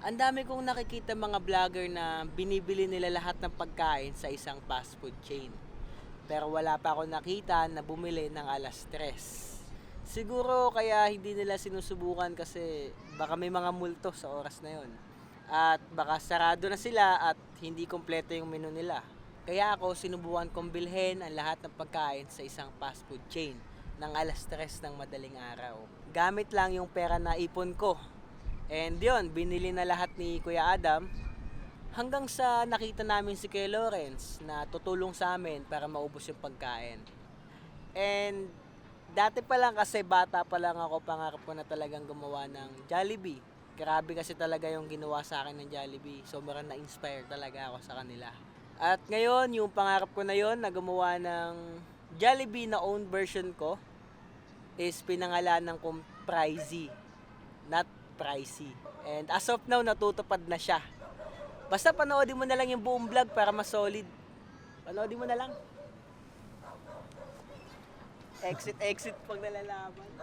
Ang dami kong nakikita mga vlogger na binibili nila lahat ng pagkain sa isang fast food chain. Pero wala pa ako nakita na bumili ng alas 3. Siguro kaya hindi nila sinusubukan kasi baka may mga multo sa oras na yon. At baka sarado na sila at hindi kompleto yung menu nila. Kaya ako sinubukan kong bilhin ang lahat ng pagkain sa isang fast food chain ng alas 3 ng madaling araw. Gamit lang yung pera na ipon ko. And yun, binili na lahat ni Kuya Adam hanggang sa nakita namin si Kuya Lawrence na tutulong sa amin para maubos yung pagkain. And dati pa lang kasi bata pa lang ako, pangarap ko na talagang gumawa ng Jollibee. Grabe kasi talaga yung ginawa sa akin ng Jollibee. Sobrang na-inspire talaga ako sa kanila. At ngayon, yung pangarap ko na yon na gumawa ng Jollibee na own version ko is pinangalanan kong Pricey, not Pricey. And as of now, natutupad na siya. Basta panoodin mo na lang yung buong vlog para mas solid. Panoodin mo na lang. Exit pag nalalaman.